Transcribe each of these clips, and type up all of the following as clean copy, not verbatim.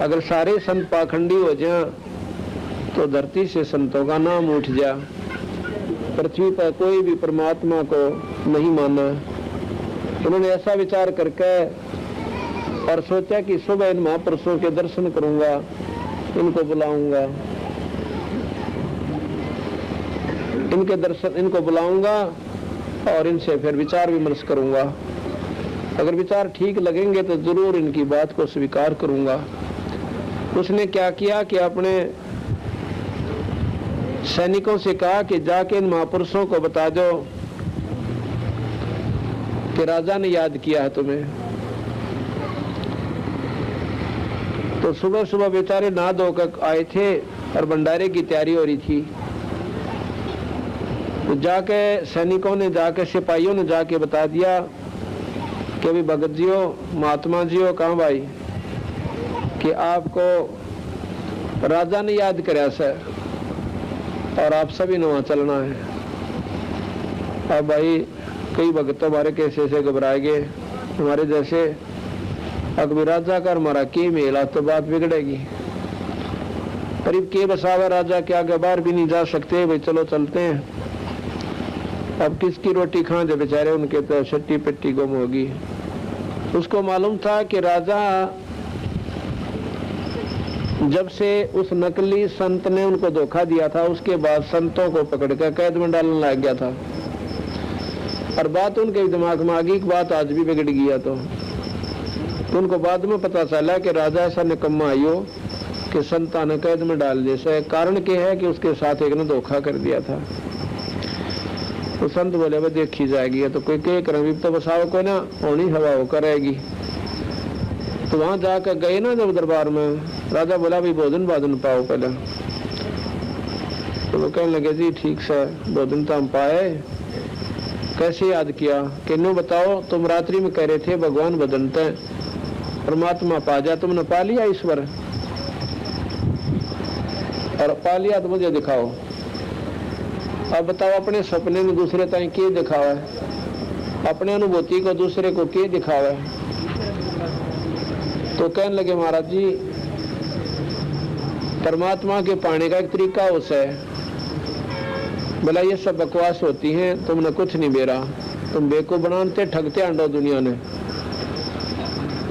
अगर सारे संत पाखंडी हो जाए तो धरती से संतों का नाम उठ जा। पृथ्वी पर कोई भी परमात्मा को नहीं माना। उन्होंने ऐसा विचार करके और सोचा कि सुबह इन महापुरुषों के दर्शन करूंगा, इनको बुलाऊंगा, इनको बुलाऊंगा और इनसे फिर विचार विमर्श करूंगा। अगर विचार ठीक लगेंगे तो जरूर इनकी बात को स्वीकार करूंगा। उसने क्या किया कि अपने सैनिकों से कहा कि जाके इन महापुरुषों को बता दो कि राजा ने याद किया है तुम्हें। तो सुबह सुबह बेचारे नहा धोकर आए थे और भंडारे की तैयारी हो रही थी। तो जाके सैनिकों ने जाके सिपाहियों ने जाके बता दिया कि अभी भगत जी हो, महात्मा जी हो, कहाँ भाई, कि आपको राजा ने याद कराया सर और आप सभी ने वहां चलना है। अब भाई कई भगत हमारे कैसे से घबराए गए, हमारे जैसे अकबर राजा का हमारा के मेला तो बात बिगड़ेगी। करीब के बसावा राजा के आगे बाहर भी नहीं जा सकते, भाई चलो चलते हैं। अब किसकी रोटी खाएं जो बेचारे, उनके तो छट्टी पिट्टी गुम होगी। उसको मालूम था कि राजा जब से उस नकली संत ने उनको धोखा दिया था, उसके बाद संतों को पकड़कर कैद में डालने लग गया था। और बात उनके दिमाग में आ गई कि बात आज भी बिगड़ गया। तो उनको बाद में पता चला कि राजा ऐसा निकम्मा आयो कि संता ने कैद में डाल दिया। कारण क्या है कि उसके साथ एक ने धोखा कर दिया था। तो संत बोले भाई देखी जाएगी, तो कोई कह कर तो बसाओ को ना होनी हवा होकर रहेगी। तो वहां जाकर गए ना जब दरबार में, राजा बोला भाई भोजन बाजन पाओ पहले। तो वो कहने लगे जी ठीक से भोजन तो हम पाए। कैसे याद किया कि नो बताओ, तुम रात्रि में कह रहे थे भगवान बदलते परमात्मा पा जा, तुमने पा लिया ईश्वर और पा लिया तो मुझे दिखाओ। अब बताओ अपने सपने में दूसरे ताई के दिखावा है, अपने अनुभूति को दूसरे को के दिखावा है। तो कहने लगे महाराज जी परमात्मा के पाने का एक तरीका उस है, बोला ये सब बकवास होती हैं, तुमने कुछ नहीं बेरा, तुम बेवकूफ बनाते ठगते अंडो दुनिया ने।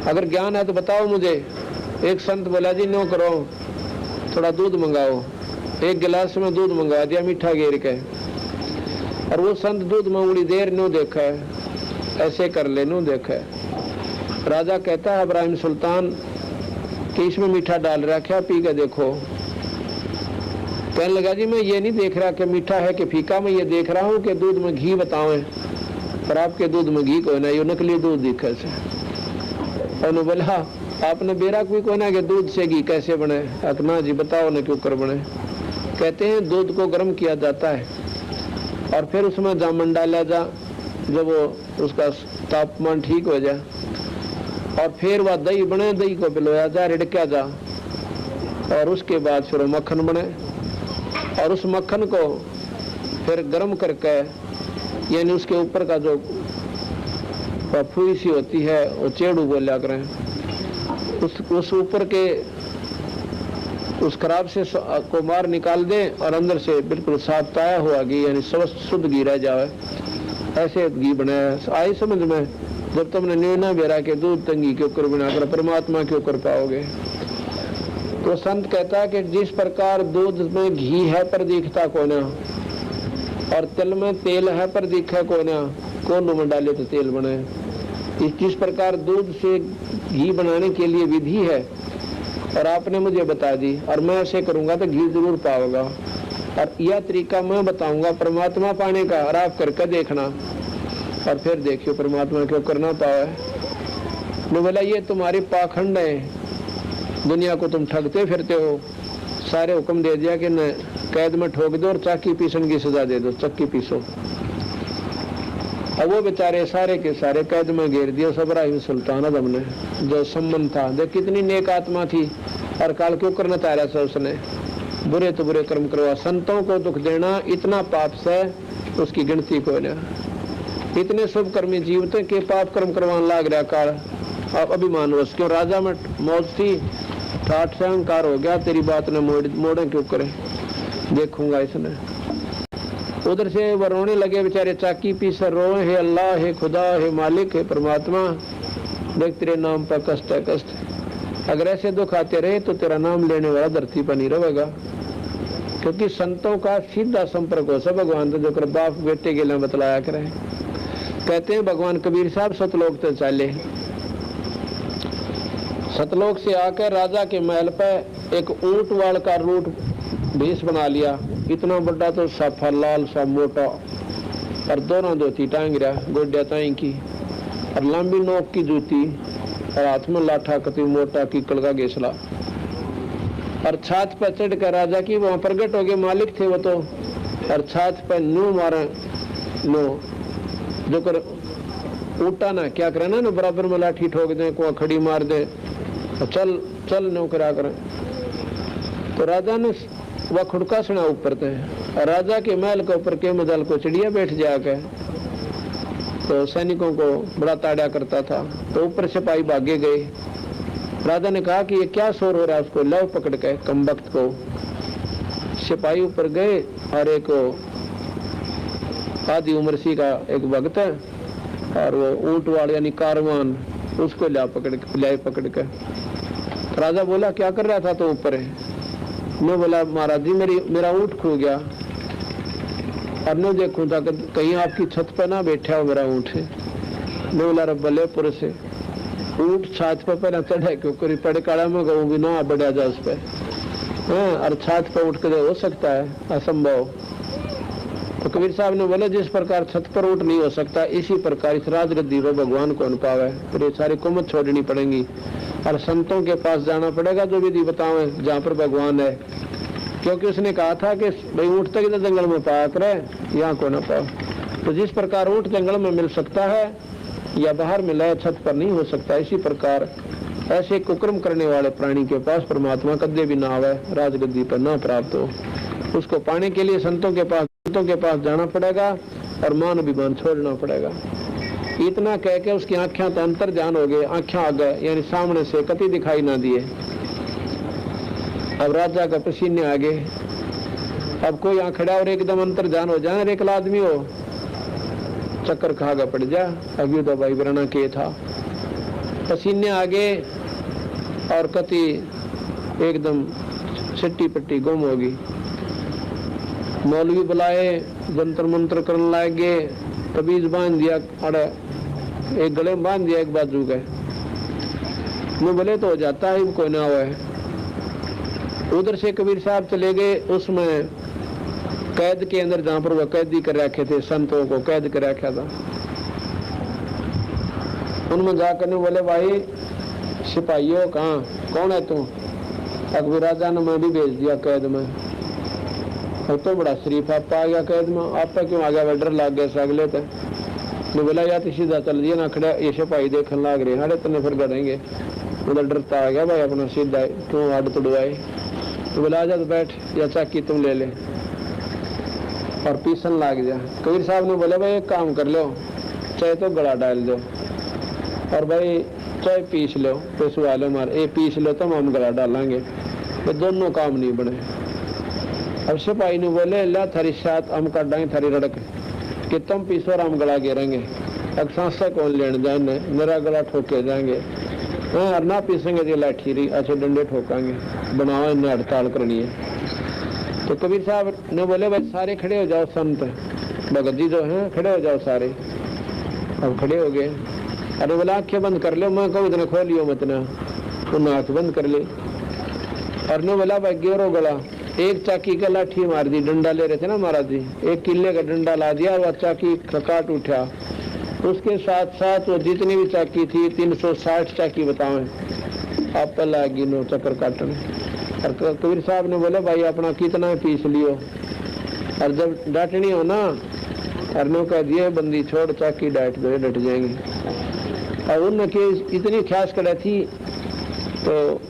अगर ज्ञान है तो बताओ मुझे। एक संत बोला जी नो करो, थोड़ा दूध मंगाओ। एक गिलास में दूध मंगा दिया मीठा घेर के, और वो संत दूध में बड़ी देर नो देखा है, ऐसे कर ले नो देखा है। राजा कहता है इब्राहिम सुल्तान कि इसमें मीठा डाल रखा, पी के देखो। कहने लगा जी मैं ये नहीं देख रहा कि मीठा है कि फीका, मैं ये देख रहा हूँ कि दूध में घी बताओ, पर आपके दूध में घी को ना, ये नकली दूध दिखे से। और बोला आपने बेरा कोई को ना कि दूध से घी कैसे बने, अतना जी बताओ ना क्यों कर बने। कहते हैं दूध को गर्म किया जाता है और फिर उसमें जामुन डाला जा, जब वो उसका तापमान ठीक हो जाए, और फिर वह दही बने, दही को पिलोया जा, रिड़का जा, और उसके बाद फिर मक्खन बने, और उस मक्खन को फिर गर्म करके, यानी उसके ऊपर का जो फूई सी होती है वो चेड़ू बोला करें, उस ऊपर के उस खराब से को मार निकाल दे और अंदर से बिल्कुल साफ ताया हुआ घी, यानी शुद्ध घी रह जाए, ऐसे घी बनाया। आई समझ में? जब तुमने न्यूना बेरा के दूध तंगी के ऊपर बनाकर परमात्मा के ऊपर पाओगे। तो संत कहता है कि जिस प्रकार दूध में घी है पर दिखता को ना, और तिल में तेल है पर दिखा को ना, कौन में डाले तो तेल बने। जिस प्रकार दूध से घी बनाने के लिए विधि है और आपने मुझे बता दी, और मैं ऐसे करूंगा तो घी जरूर पाओगा, और यह तरीका मैं बताऊंगा परमात्मा पाने का, और आप करके देखना, और फिर देखियो परमात्मा क्यों करना पाए। मैं बोला ये तुम्हारे पाखंड है, दुनिया को तुम ठगते फिरते हो। सारे हुक्म दे दिया कि न कैद में ठोक दो और चाकी पीसन की सजा दे दो, चक्की पीसो। अब वो बेचारे सारे के सारे कैद में घेर दिया सब इब्राहिम सुल्तान आदम ने, जो सम्मन था। देख कितनी नेक आत्मा थी, और काल क्यों करना चाह रहा था उसने, बुरे तो बुरे कर्म करवा। संतों को दुख देना इतना पाप से उसकी गिनती को ना, इतने शुभ कर्मी जीव थे कि पाप कर्म करवाने लाग रहा काल। अब अभिमान वश क्यों राजा में मौज थी, ठाठ से अहंकार हो गया, तेरी बात ने मोड़े क्यों करे, देखूंगा इसने। उधर से वो रोने लगे बेचारे, चाकी पीसर रोए, हे अल्लाह, हे खुदा, हे मालिक, हे परमात्मा, देख तेरे नाम पर कष्ट है कष्ट। अगर ऐसे दुख आते रहे तो तेरा नाम लेने वाला धरती पर नहीं रहेगा, क्योंकि संतों का सीधा संपर्क हो सब भगवान तो जो कर बाप बेटे के लिए बतलाया करे। कहते हैं भगवान कबीर साहब सतलोक तो चले, सतलोक से आकर राजा के महल पर एक ऊंट वाल का रूट भेष बना लिया, इतना बड़ा तो साफा लाल सा मोटा, और दोनों धोती टांग रहा गोड्या ताई की, और लंबी नोक की जूती, और हाथ में लाठा कति मोटा कीकड़ का गेसला, और छात पर चढ़कर राजा की वहां प्रगट हो गए, मालिक थे वो तो, और छात पर न्यू मारे नो जो कर उठा ना क्या करे ना बराबर में लाठी ठोक दे, को खड़ी मार दे, चल चल नो करा करे। तो राजा ने वह खुड़का सुना ऊपर थे, राजा के महल के ऊपर के मदल को चिड़िया बैठ जाके, तो सैनिकों को बड़ा ताड़ा करता था, तो ऊपर सिपाही भागे गए। राजा ने कहा कि ये क्या शोर हो रहा है, उसको लव पकड़ के कमबख्त को। सिपाही ऊपर गए और एक आधी उम्र सी का एक भक्त है, और वो ऊंट वाले यानी कारवान, उसको ले पकड़ के। राजा बोला क्या कर रहा था, तो ऊपर है। मैं बोला महाराज जी मेरा ऊंट खो गया, और मैं देखूं था कहीं आपकी छत पर ना बैठा हो मेरा ऊंट है। मैं बोला रब्बले पुरुष है, ऊंट छात पर पहले चढ़े क्योंकि पड़े काड़ा में गऊ भी ना बढ़ा जा उस पर, और छात पर उठ कर हो सकता है, असंभव। तो कबीर साहब ने बोले जिस प्रकार छत पर ऊंट नहीं हो सकता, इसी प्रकार इस राजगद्दी पर भगवान को अन पावे, फिर ये सारी कुमत छोड़नी पड़ेगी और संतों के पास जाना पड़ेगा जो विधि बतावे जहाँ पर भगवान है, क्योंकि उसने कहा था कि भाई ऊंट तक इधर जंगल में पाया करे, यहाँ को न पाओ। तो जिस प्रकार ऊंट जंगल में मिल सकता है या बाहर मिला है, छत पर नहीं हो सकता, इसी प्रकार ऐसे कुकर्म करने वाले प्राणी के पास परमात्मा कदे भी ना आवे, राजगद्दी पर ना प्राप्त हो। उसको पाने के लिए संतों के पास जाना पड़ेगा और मान अभिमान छोड़ना पड़ेगा। इतना कह के उसकी आंखें तो अंतर ध्यान हो गए, आंखें आ गए, यानी सामने से कति दिखाई ना दिए। अब राजा का पसीने आ गए, अब कोई यहाँ खड़ा और एकदम अंतर ध्यान हो जाए, एक आदमी हो चक्कर खागा पड़ जा, अभी तो भाई बरना के था, पसीने आ गए और कति एकदम छिट्टी पट्टी गुम होगी। मौलवी बुलाए, जंतर मंत्र करने लगे, तबीज बांध दिया, अरे एक गले में बांध दिया एक बाजू का, मैं बोले तो हो जाता है, कोई ना हुआ है। उधर से कबीर साहब चले गए उसमें कैद के अंदर, जहां पर वह कैदी कर रखे थे, संतों को कैद कर रखा था, उनमें जाकर बोले भाई सिपाहियों कहाँ, कौन है तू? अकबर राजा ने मैं भी भेज दिया कैद में। और तो बड़ा शरीफ आप आ गया कैद में, आप पे क्यों आ गया? डर लग गया सगले थे। मैं बोला या तो सीधा चल दिया ना, खड़ा ये सिपाही देखने लग रहे हैं, तने फिर करेंगे। उधर डरता आ गया भाई अपना सीधा, क्यों आड़ तोड़वाए? तो बोला आजा तो बैठ, या चाकी तुम ले ले, और पीसन लाग जा। कबीर साहब ने बोला भाई एक काम कर लो, चाहे तो गला डाल दो, और भाई चाहे पीस लो, पेशवा लो, मार ये पीस लो तो हम गला डालेंगे, तो दोनों काम नहीं बने। अब सिपाही ने बोले ला थारी साथ हम कर देंगे थारी रड़क, कि तुम पीसो और हम गला गिरेंगे, अब सांसा कौन लेने जाने, मेरा गला ठोके जाएंगे, और ना पीसेंगे तो लाठी रही अच्छे डंडे ठोकांगे, बनाओ इन्हें हड़ताल करनी है। तो कबीर साहब ने बोले भाई सारे खड़े हो जाओ, संत भगत जी जो हैं खड़े हो जाओ सारे। अब खड़े हो गए। अरे बोला आंखें बंद कर लो, मैं कहूँ इतने खोलियो मत ना, उन्हें आंख बंद कर ली। और ने बोला भाई गिरो गला, एक चाकी का लाठी मार दी, डंडा ले रहे थे ना महाराज जी, एक किले का डंडा ला दिया, वह चाकी काट उठा। उसके साथ साथ वो जितनी भी चाकी थी 360 चाकी बताओ आप पर लागी नो चक्कर काटने। और कबीर साहब ने बोले भाई अपना कितना पीस लियो, और जब डांटनी हो ना, और नो कह दिए बंदी छोड़ चाकी डांट दो, डट जाएंगे। और उनके इतनी ख्यास करे थी, तो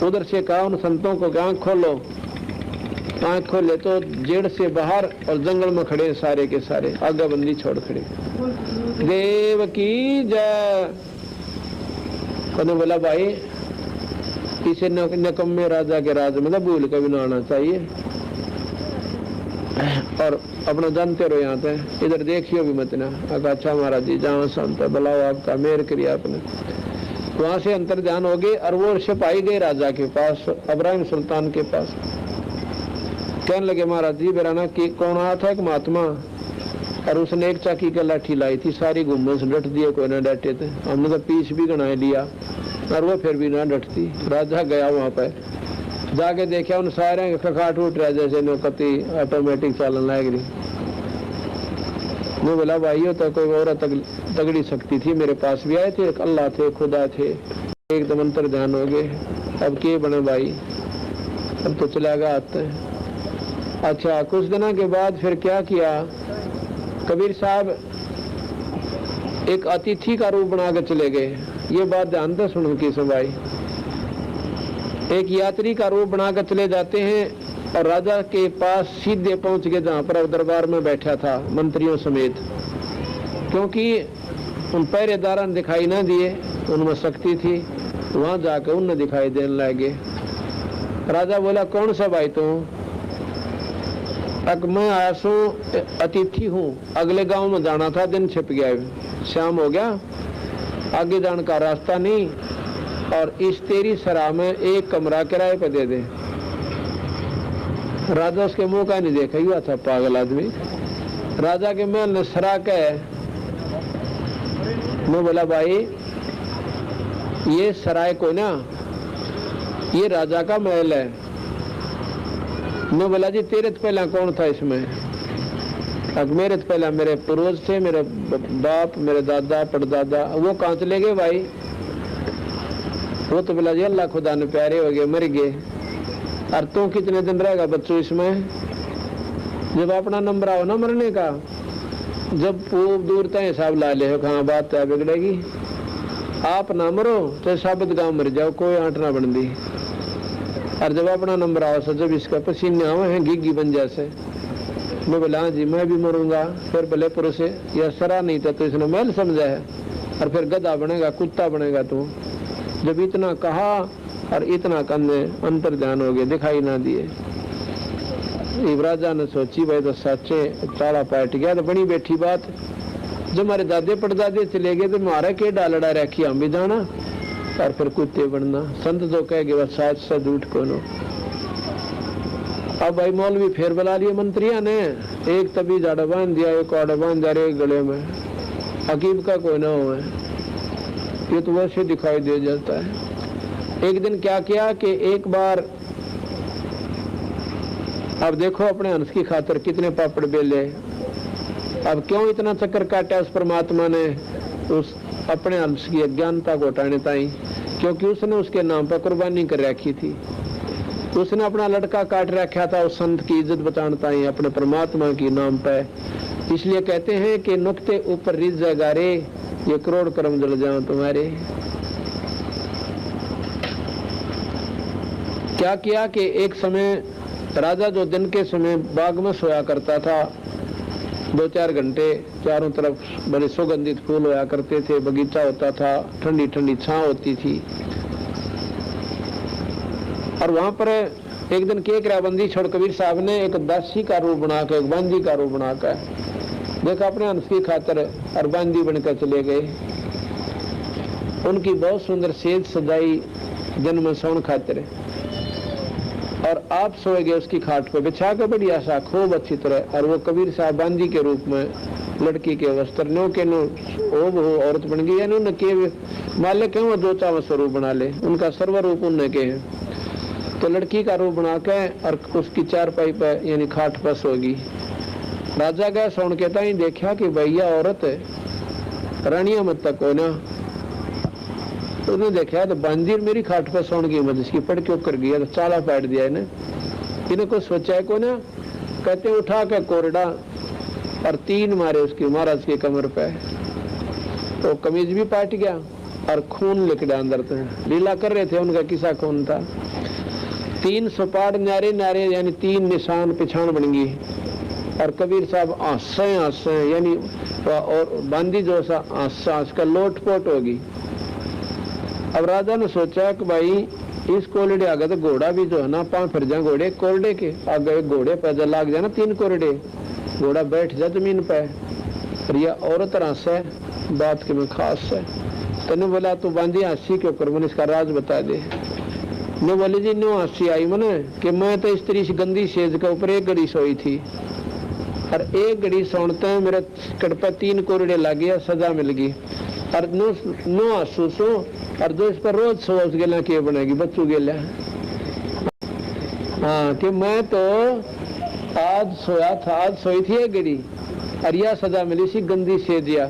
उधर से कहा उन संतों को आंख खोलो। आंख खोले तो जेड़ से बाहर और जंगल में खड़े सारे के सारे, आगे बंदी छोड़ खड़े। देव की जय। उन्होंने बोला भाई इसे निकम्मे राजा के राज मतलब भूल कभी ना आना चाहिए। और अपना जानते रहो यहाँ पे, इधर देखियो भी मत ना। अच्छा महाराज जी जहाँ संत बुलाओ आपका मेहर करिए आपने। वहां से अंतर ध्यान हो गए और वो सिपाही गए राजा के पास, इब्राहिम सुल्तान के पास। कहने लगे महाराज जी बेराना कि कौन आया था एक महात्मा, और उसने एक चाकी की लाठी लाई थी, सारी गुम्बद से डट दिए, कोई ना डटे थे। हमने तो पीस भी गना लिया और वो फिर भी ना डटती। राजा गया वहां पर, जाके देखा उन सारे खखाट उठ रहा जैसे नौकती ऑटोमेटिक चालन लग रही। मैं बोला भाई तो कोई और तगड़ी शक्ति थी, मेरे पास भी आए थे, अल्लाह थे, खुदा थे, एकदम अंतर ध्यान हो गए। अब के बने भाई, अब तो चला गया आते हैं। अच्छा कुछ दिनों के बाद फिर क्या किया, कबीर साहब एक अतिथि का रूप बना कर चले गए। ये बात ध्यान से सुनो कि भाई, एक यात्री का रूप बनाकर चले जाते हैं और राजा के पास सीधे पहुंच गए जहां पर दरबार में बैठा था मंत्रियों समेत, क्योंकि उन पहरेदार ने दिखाई ना दिए, उनमें शक्ति थी। वहां जाकर उन्हें दिखाई देने लगे। राजा बोला कौन सा भाई तुम? मैं आया सू अतिथि हूँ, अगले गांव में जाना था, दिन छिप गया, शाम हो गया, आगे जाने का रास्ता नहीं, और इस तेरी सराह में एक कमरा किराए पे दे दे। राजा उसके मुंह का नहीं देखा, हुआ था पागल आदमी। राजा के महल ने सरा के मैं बोला भाई ये सराय को ना, ये राजा का महल है। मैं बोला जी तेरे तो पहला कौन था इसमें? अब मेरे तो पहला मेरे पूर्वज थे, मेरे बाप, मेरे दादा, परदादा, वो कहाँ चले गए भाई? वो तो बोला जी अल्लाह खुदा ने प्यारे हो गए, मर गए। और तू कितने दिन रहेगा बच्चों इसमें? जब अपना नंबर आओ ना मरने का, जब खूब दूर तक हिसाब ला ले, कहाँ बात है बिगड़ेगी। आप ना मरो तो साबित गाँव मर जाओ, कोई आंट ना बन दी। और जब अपना नंबर आओ सो जब इसका पसीने आवे हैं घिग्गी बन जैसे। मैं बोला हाँ जी मैं भी मरूंगा। फिर भले पुरुष या सरा नहीं था तो इसने महल समझा है, और फिर गधा बनेगा, कुत्ता बनेगा तू। जब इतना कहा और इतना करने अंतर ध्यान हो गए, दिखाई ना दिए। राजा ने सोची भाई तो सच्चे ताला पाट गया, तो बनी बैठी बात। जब हमारे दादे पड़दादे चले गए तो मारा के डालड़ा रखी हम भी जाना, और फिर कुत्ते बनना। संत तो कह गए बस साच सा झूठ कोनो। अब भाई मौलवी फिर बुला लिए मंत्रिया ने, एक तभी जाड़ा बांध दिया, एक आड़ा बांध दिया एक गले में, हकीम का कोई ना हो। ये तो वैसे दिखाई दे जाता है। एक दिन क्या किया कि एक बार, अब देखो अपने हंस की खातिर कितने पापड़ बेले। अब क्यों इतना चक्कर काटा उस परमात्मा ने उस अपने अंश की अज्ञानता को हटाने ताई? क्योंकि उसने उसके नाम पर कुर्बानी कर रखी थी। उसने अपना लड़का काट रखा था उस संत की इज्जत बचाने ताई, अपने परमात्मा के नाम पर। इसलिए कहते हैं कि नुक्ते ऊपर रिज गारे, ये करोड़ कर्म जल जाओ तुम्हारे। क्या किया कि एक समय राजा जो दिन के समय बाग में सोया करता था, 2-4 घंटे, चारों तरफ बड़े सुगंधित फूल होया करते थे, बगीचा होता था, ठंडी ठंडी छांव होती थी। और वहां पर एक दिन केकरा बंदी छोड़ कबीर साहब ने एक दासी का रूप बनाकर, एक बांदी का रूप बनाकर देखा अपने अंश की खातर, और बांदी बनकर चले गए। उनकी बहुत सुंदर सेज सजाई जन्म सौन खातिर, और आप सोए गए उसकी खाट पर बिछा कर बढ़िया सा खूब अच्छी तरह। और वो कबीर साहब बांदी के रूप में लड़की के वस्त्र नो के नो वो औरत बन गई, यानी उन्हें के मालिक क्यों वो दो चाव स्वरूप बना ले, उनका सर्व रूप उन्हें के है। तो लड़की का रूप बना के और उसकी चारपाई पर यानी खाट पर सोगी। राजा गया सौन के ताई देखा कि भैया औरत रानिया मत तक हो ना। उसने देखा तो बांदी मेरी खाट पर सौन की मत, इसकी पड़ के कर गया, तो चाला पैट दिया इन्हें कुछ सोचा है को ना। कहते उठा के कोरडा और 3 मारे उसकी महाराज की कमर पे, तो कमीज भी पाट गया और खून लिखड़ा अंदर थे। लीला कर रहे थे, उनका किसा खून था। 3 सुपाड़ नारे नारे यानी 3 निशान पिछाण बन गई। और कबीर साहब आंसे यानी, और बांदी जो सा आंस का लोटपोट होगी। अब राजा ने सोचा कि भाई इस कोरडे आगे तो घोड़ा भी जो है ना, 5 फिर जा घोड़े कोरडे के आगे, घोड़े पैदल लाग जाए ना 3 कोरडे, घोड़ा बैठ जाए जमीन पे। और यह औरत रस है बात के में खास है। तने बोला तू बांधी हंसी क्यों कर, मैंने इसका राज बता दे। ने बोली जी नो हंसी आई मैंने कि मैं तो स्त्री से गंदी सेज के ऊपर एक घड़ी सोई थी, और एक घड़ी सोनते हैं मेरे कड़ पे 3 कोरडे लग गया, सजा मिल गई। और नो हंसू सो, और जो इस पर रोज सो उस गेला के बनेगी बच्चू गेला। हाँ कि मैं तो आज सोया था, आज सोई थी एक घड़ी, और यह सजा मिली सी गंदी सेजिया,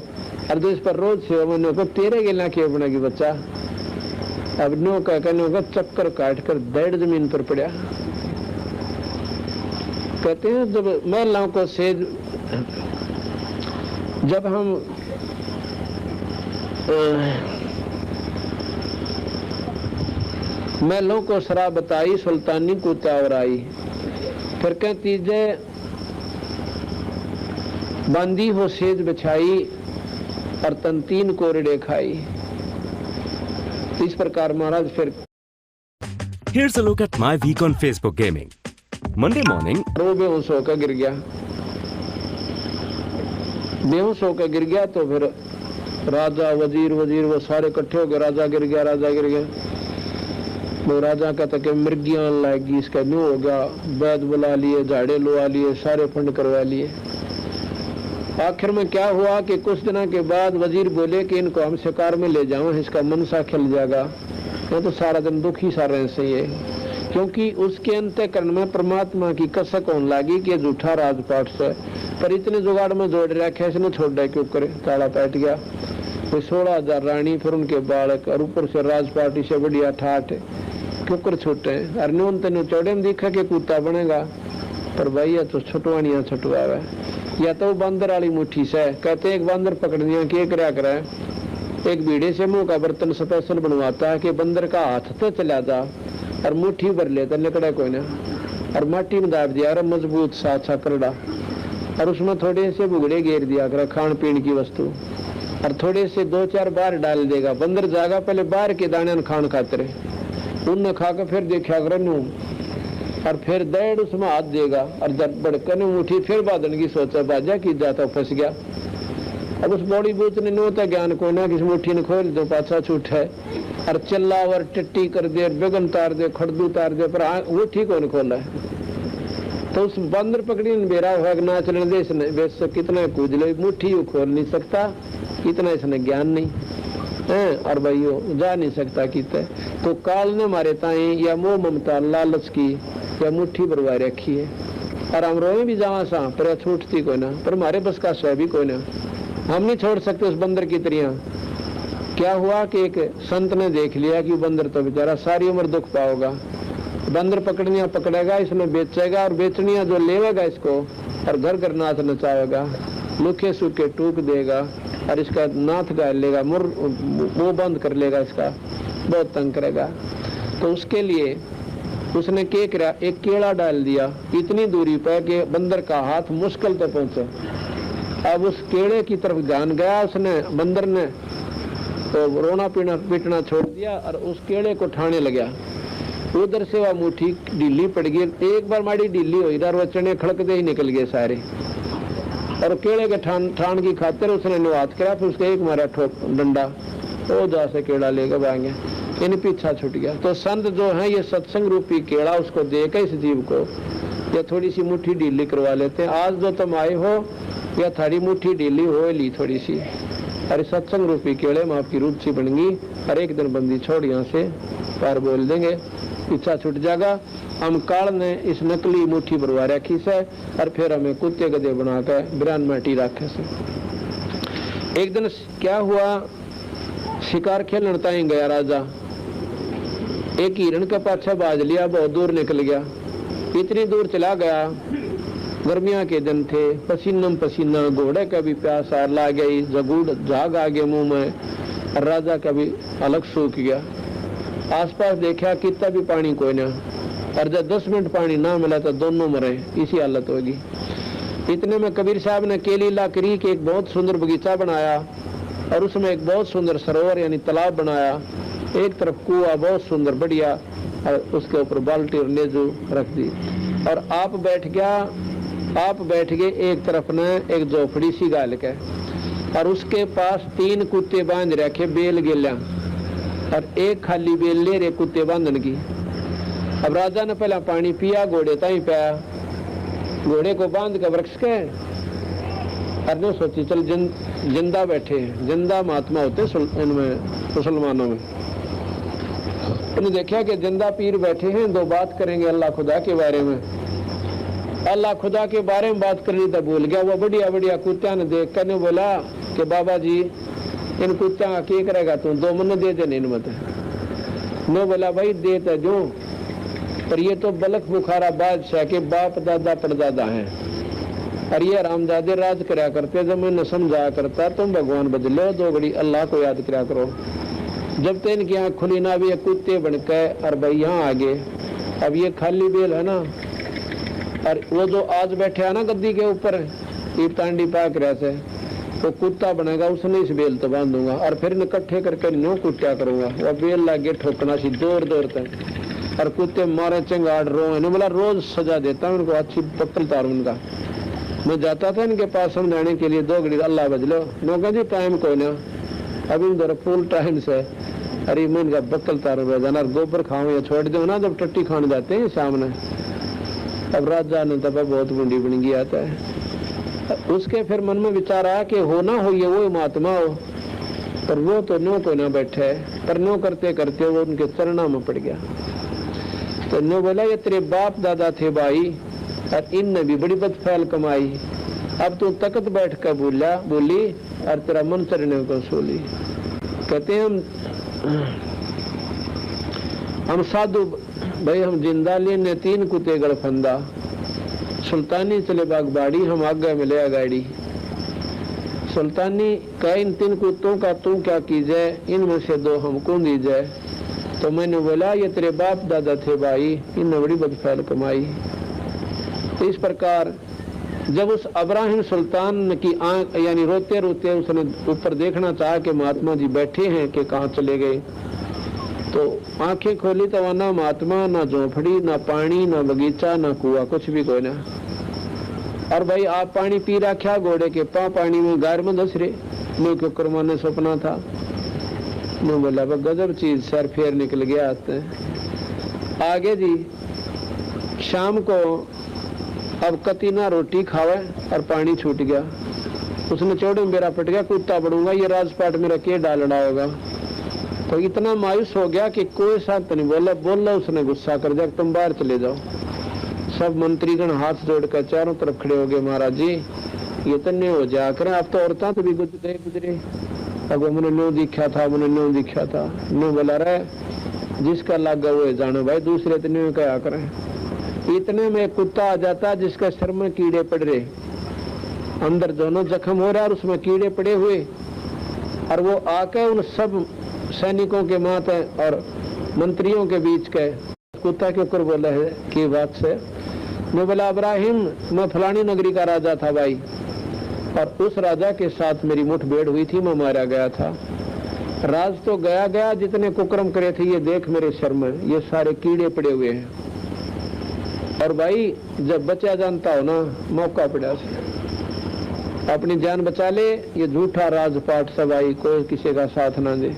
और जो इस पर रोज से मैंने को तेरे गेला के बनेगी बच्चा। अब नो का चक्कर काट कर दौड़ जमीन पर पड़ा। कहते हैं जब महिलाओं को सेज, जब हम महलों को शराब बताई, सुल्तानी को त्यावर आई। फिर कहती जे बांदी हो सेज बिछाई, और तन 3 कोरडे खाई। इस प्रकार महाराज फिर Here's a look at my week on Facebook Gaming. Monday morning, वो बेहोश होकर गिर गया। बेहोश होकर गिर गया तो फिर राजा वजीर वो सारे इकट्ठे हो गए, राजा गिर गया। वो राजा कहता कि मृगियां लाएगी, इसका न्यू हो गया। वैद बुला लिए, झाड़े लुआ लिए, सारे फंड करवा लिए। आखिर में क्या हुआ कि कुछ दिनों के बाद वजीर बोले कि इनको हम शिकार में ले जाओ, इसका मनसा खिल जाएगा। वो तो सारा दिन दुखी सा रहे से ये, क्योंकि उसके अंतःकरण में परमात्मा की कसक होने लगी कि झूठा राजपाट से, पर इतने जुगाड़ में जोड़ रखे इसने छोड़ रहा क्यों करे, ताला बैठ गया। कोई 16,000 रानी, फिर उनके बालक, और ऊपर से राजपाटी से बढ़िया ठाठ, क्यों कर छोटे हैं। अरे नोन तेन चौड़े में दिखा के कुत्ता बनेगा, पर भाई ये तो छुटवानिया छुटवावे। या तो बंदर वाली मुट्ठी से कहते एक बंदर पकड़ दिया कि क्या करे, एक बीड़े से मुंह का बर्तन स्पेशल बनवाता है कि बंदर का हाथ तो चला जा, और मुट्ठी भर लेता निकड़ा कोई ना, और माटी में दाब दिया, मजबूत सा अच्छा करड़ा, और उसमें थोड़े से बुगड़े घेर दिया कर खान पीन की वस्तु, और थोड़े से 2-4 बार डाल देगा। बंदर जागा पहले बाहर के दाने खान खाते, उनने खा कर फिर देखा कर नू, और फिर दौड़ उसमें हाथ देगा, और जब बड़कन उठी फिर बादन की सोचा बाजा की जाता फंस गया। अब उस बॉडी बूथ ने नोता ज्ञान को ना किस मुट्ठी ने खोल दो, पाछा छूट है, और चिल्लावर टिट्टी कर दे, बेगन तार दे, खड़दू तार दे, पर वो ठीक होने खोला है। तो उस बंदर पकड़ी ने बेरा हुआ ना चलने दे, इसने बेस कितना कूद लो, मुट्ठी वो खोल नहीं सकता, इतना इसने ज्ञान नहीं है, और भाई जा नहीं सकता किते। तो काल ने मारे ताई या मोह ममता लालच की या मुट्ठी बरवा रखी है, और हम रोए भी जावा सा पर छूटती कोई ना, पर हमारे बस का सह भी कोई ना, हम नहीं छोड़ सकते उस बंदर की तरह। क्या हुआ कि एक संत ने देख लिया कि बंदर तो बेचारा सारी उम्र दुख पाओगा, बंदर पकड़निया पकड़ेगा, इसमें बेचेगा, और बेचनिया जो लेवेगा इसको, और घर घर नाथ नचाएगा, लुखे सूखे टूक देगा, और इसका नाथ गाल लेगा, मुंह बंद कर लेगा, इसका बहुत तंग करेगा। तो उसके लिए उसने क्या करा, एक केला डाल दिया इतनी दूरी पर कि बंदर का हाथ मुश्किल तक पहुंचे। अब उस केले की तरफ ध्यान गया, उसने बंदर ने तो रोना पीटना छोड़ दिया, और उस केले को ठाने लगा। उधर से वह मुट्ठी ढीली पड़ गई, एक बार माड़ी ढीली हुई, इधर वह चने खड़कते ही निकल गए सारे, और केले के ठान की खातिर उसने निवात करा, फिर उसके एक मारा ठोक डंडा, वो जा से केला लेकर भागे, यानी पीछा छूट गया। तो संत जो है ये सत्संग रूपी केला उसको देकर इस जीव को या थोड़ी सी मुट्ठी ढीली करवा लेते हैं। आज जो तुम आए हो या थारी मुट्ठी ढीली हो ली थोड़ी सी, अरे सत्संग रूपी केले में आपकी रुचि बन गई, और एक दिन बंदी छोड़ यहाँ से पार बोल देंगे, पीछा छूट जाएगा। हम काल ने इस नकली मुट्ठी भरवा रखी से, और फिर हमें कुत्ते गधे बना कर बिरान माटी रखे से। एक दिन क्या हुआ, शिकार खेलने ताई गया राजा, एक हिरण का पाछा बाज लिया, बहुत दूर निकल गया, इतनी दूर चला गया, गर्मियां के दिन थे, पसीना पसीना, घोड़े का भी प्यास ला गई, जगूड़ झाग आ गए मुंह में, और राजा का भी अलग सूख गया। आसपास देखा कितना भी पानी कोई ना, और जब 10 मिनट पानी ना मिला तो दोनों मरे, इसी हालत होगी। इतने में कबीर साहब ने केली लाकड़ी के एक बहुत सुंदर बगीचा बनाया, और उसमें एक बहुत सुंदर सरोवर यानी तालाब बनाया, एक तरफ कुआ बहुत सुंदर बढ़िया, और उसके ऊपर बाल्टी और लेजू रख दी और आप बैठ गए एक तरफ न एक झोपड़ी सी गाल के और उसके पास 3 कुत्ते बांध रखे बेल गेला और एक खाली बेल ले रे कुत्ते बांधन की। अब राजा ने पहला पानी पिया, घोड़े ताई पाया, घोड़े को बांध के वृक्ष के और ने सोची चल जिंदा बैठे, जिंदा महात्मा होते इनमें मुसलमानों में। उन्हें देखा कि जिंदा पीर बैठे हैं, 2 बात करेंगे अल्लाह खुदा के बारे में। अल्लाह खुदा के बारे में बात करनी तो भूल गया। वो बढ़िया बढ़िया कुत्तिया ने देख कर ने बोला कि बाबा जी इन कुत्तिया का क्या करेगा तू, 2 मन दे दे नहीं मत। नो बोला भाई दे तो जो, पर ये तो बलख बुखारा बादशाह के बाप दादा परदादा हैं और ये रामजादे राज कराया करते। जब मैं न समझाया करता तुम भगवान बदलो, 2 घड़ी अल्लाह को याद कराया करो। जब तक इनकी आँख खुली ना भी ये कुत्ते बन के और भाई यहाँ आगे। अब ये खाली बेल है ना, और वो जो आज बैठे है ना गद्दी के ऊपर ईट तांडी पाक रहे से, वो कुत्ता बनेगा, उसने इस बेल तो बांधूंगा और फिर इकट्ठे करके नो कुत्ता करूंगा। वो बेल लागे ठोकना सी दूर दूर तक और कुत्ते मारे चंगाड़ रो। इन्हें बोला रोज सजा देता हूँ, उनको अच्छी पत्तल तारू उनका। मैं जाता था इनके पास समझाने के लिए, 2 घड़ी अल्लाह बदलो। नो कह जी टाइम कोई ना, अभी इधर फुल टाइम से। अरे मैं इनका बक्कल तारू रोजाना गोबर खाऊं या छोड़ दो ना, जब टट्टी खाने जाते हैं सामने। अब राजा ने तब बहुत बूंदी बन गया था। उसके फिर मन में विचार आया कि हो ना हो ये वो महात्मा हो, पर वो तो नो को ना बैठे, पर नो करते करते वो उनके चरणों में पड़ गया। तो नो बोला ये तेरे बाप दादा थे भाई और इनने भी बड़ी बदफैल कमाई, अब तू तकत बैठ कर बोली और तेरा मन चरने को सोली। कहते हैं हम साधु भाई, हम जिंदा लेने 3 कुत्ते गड़फंदा, सुल्तानी चले बागबाड़ी, हम आगे मिले गाड़ी। सुल्तानी कहे इन 3 कुत्तों का तू क्या कीजिए, इनमें से 2 हमको दीजिए। तो मैंने बोला ये तेरे बाप दादा थे भाई, इनने बड़ी बदफैल कमाई। इस प्रकार जब उस अब्राहिम सुल्तान की आंख यानी रोते रोते उसने ऊपर देखना चाहा कि महात्मा जी बैठे हैं कि कहाँ चले गए, तो आंखें खोली तो वहाँ ना महात्मा, ना झोपड़ी, ना पानी, ना बगीचा, ना कुआ, कुछ भी कोई ना। और भाई आप पानी पी रखा, घोड़े के पानी में गार में धस रहे। मैं क्यों करवाने सपना था। मैं बोला गजब चीज, सर फेर निकल गया। आगे जी शाम को अब कतीना रोटी खावे और पानी छूट गया। उसने चौड़े मेरा पट गया, कुत्ता बढ़ूंगा, ये राजपाट मेरा के डालना होगा। तो इतना मायूस हो गया कि कोई साथ नहीं बोला। उसने गुस्सा कर दिया, तुम बाहर चले जाओ। सब मंत्रीगण हाथ जोड़कर चारों तरफ खड़े हो गए, महाराज जी ये तो नहीं हो जाया करें, अब तो औरतां तो भी गुजरे। अब उन्होंने न्यू दिखा था, न्यू बोला रहे जिसका लागा वो जानो भाई, दूसरे तो न्यू क्या करें। इतने में कुत्ता आ जाता जिसका सिर में कीड़े पड़ रहे, अंदर दोनों जख्म हो रहा और उसमें कीड़े पड़े हुए, और वो आके उन सब सैनिकों के माथे और मंत्रियों के बीच के कुत्ता के ऊपर बोला है कि बात से। मैं बोला इब्राहिम मैं फलानी नगरी का राजा था भाई, और उस राजा के साथ मेरी मुठभेड़ हुई थी, मैं मारा गया था। राज तो गया, जितने कुकर्म करे थे ये देख मेरे सर में ये सारे कीड़े पड़े हुए हैं। और भाई जब बचा जानता हो ना, मौका पड़ा से अपनी जान बचा ले, ये झूठा राजपाट सब आई, कोई किसी का साथ ना दे।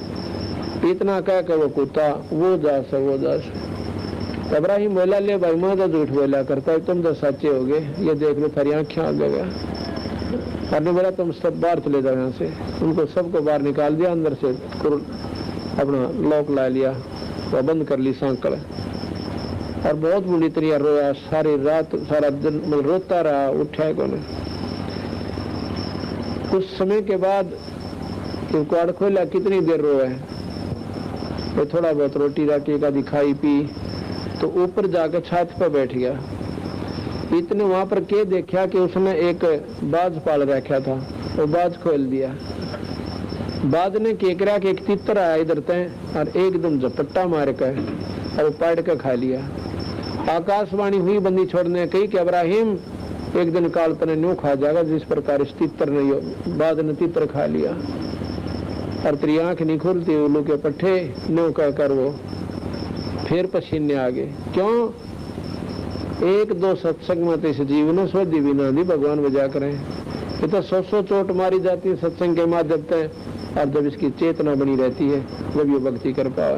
इतना कह के वो कुत्ता वो जा से। इब्राहिम बोला ले भाई मैं तो झूठ बोला करता है, तुम तो सच्चे हो गए, ये देख लो थारी आँखें आ गया। और बोला तुम सब बाहर चले जाओ यहाँ से। उनको सबको बाहर निकाल दिया, अंदर से अपना लॉक ला लिया, तो बंद कर ली सांकड़। और बहुत बुरी तरह रोया, सारी रात सारा दिन रोता रहा, उठा को नहीं। कुछ समय के बाद कुआड़ खोला, कितनी देर रोए, तो थोड़ा बहुत रोटी राटी का दिखाई पी, तो ऊपर जाकर छत पर बैठ गया। इतने वहां पर के देखा कि उसने एक बाज पाल रखा था, वो बाज खोल दिया। बाज ने केकरा के एक तितर आया इधर तय और एकदम झपट्टा मार कर और वो पाड़ कर खा लिया। आकाशवाणी हुई बंदी छोड़ने कही कि इब्राहिम एक दिन काल तने न्यू खा जाएगा जिस प्रकार इस तितर ने बाज ने तितर खा लिया। और तेरी आंख नहीं खुलती, उल्लू के पट्टे न्यू कहकर वो फिर पसीने आ गए। क्यों? एक दो सत्संग में तो इस जीवन सोधी भी ना दी भगवान बजा करें। ये तो 100 चोट मारी जाती है सत्संग के माध्यम से, और जब इसकी चेतना बनी रहती है जब ये भक्ति कर पाए।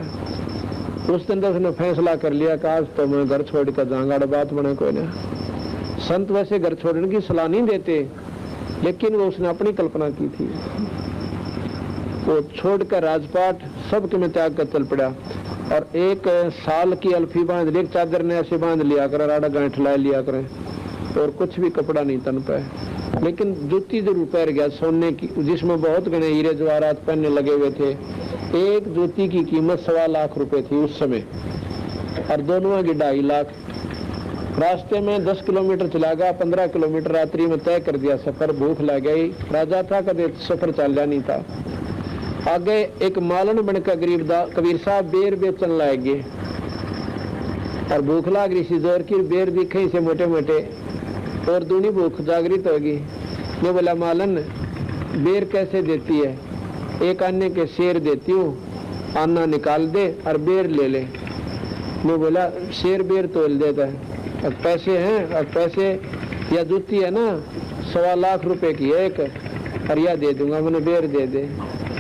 उस दिन तो उसने फैसला कर लिया कि आज तो मैं घर छोड़ कर जाऊंगा, बात बने कोई ना। संत वैसे घर छोड़ने की सलाह नहीं देते, लेकिन वो उसने अपनी कल्पना की थी। वो छोड़कर राजपाट सबके में त्याग कर चल पड़ा, और 1 साल की अल्फी बांध ली, चादर ने ऐसे बांध लिया कर, राड़ा गांठ ला लिया करें, और कुछ भी कपड़ा नहीं तन पे। लेकिन जूती जरूर पैर गया सोने की, जिसमें बहुत घने हीरे जवाहरात पहनने लगे हुए थे। एक जूती की कीमत 1.25 लाख रुपए थी उस समय, और दोनों की 2.5 लाख। रास्ते में 10 किलोमीटर चला गया, 15 किलोमीटर रात्रि में तय कर दिया सफर। भूख लग गई, राजा था, कभी सफर चल नहीं था। आगे एक मालन बनकर गरीब कबीर साहब बेर बेचन लाए गए, और भूख लाग रही सी जोर की, बेर दिखे से मोटे मोटे, और दूनी भूख जागृत होगी। मैं बोला मालन बेर कैसे देती है? 1 आने के शेर देती हूँ, आना निकाल दे और बेर ले ले। मैं बोला शेर बेर तोल देता है। अब पैसे हैं, अब पैसे या जूती है ना 1.25 लाख रुपए की एक, और या दे दूंगा, मैंने बेर दे दे।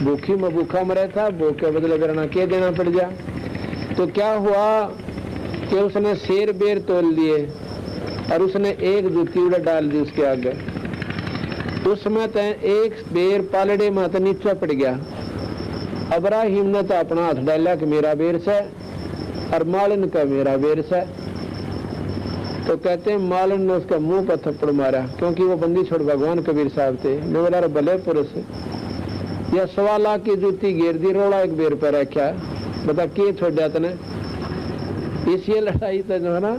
भूखी में भूखा मरा था, भूख के बदले बेरना क्या देना पड़ जा। तो क्या हुआ कि उसने शेर बेर तोल दिए, और उसने एक जूती उड़ा डाल दी उसके आगे। उसमें तो एक बेर पालड़े में तो नीचे पड़ गया। अब्राहिम ने तो अपना हाथ डाला कि मेरा बेर से, और मालन का मेरा बेर से। तो कहते हैं मालन ने उसका मुंह पर थप्पड़ मारा, क्योंकि वो बंदी छोड़ भगवान कबीर साहब थे। मैं बोला भले पुरुष, यह 1.25 लाख की जूती घेर दी, रोड़ा एक बेर पर रखा, बता के छोड़ा तने। इसी लड़ाई तो जो है ना,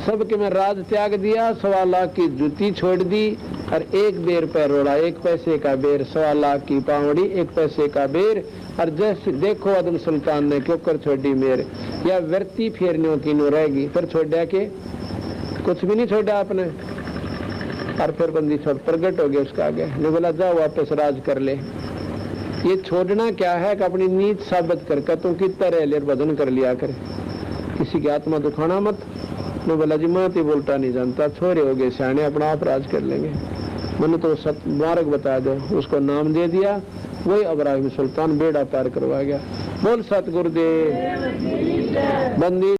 सबके में राज त्याग दिया, 1.25 लाख की जूती छोड़ दी, और एक बेर पर रोड़ा, 1 पैसे का बेर, 1.25 लाख की पावड़ी, 1 पैसे का बेर। और जैसे देखो आदम सुल्तान ने क्यों कर छोड़ी मेर, या व्यक्ति फेरने की नो रहेगी, फिर छोड़ा के कुछ भी नहीं छोड़ा आपने। और फिर बंदी छोड़ प्रगट हो गया उसका आगे। ने बोला जाओ वापस राज कर ले। ये छोड़ना क्या है कि अपनी नीत साबित करके तुम कितना रह ले भजन कर लिया कर, किसी की आत्मा दुखाना मत। मैं बोला जी मैं तो बोलता नहीं जानता, छोरे हो गए सियाने, अपना आप राज कर लेंगे। मैंने तो मार्ग बता दो, उसको नाम दे दिया, वही इब्राहिम सुल्तान बेड़ा पार करवा गया। बोल सतगुरुदेव। बंदी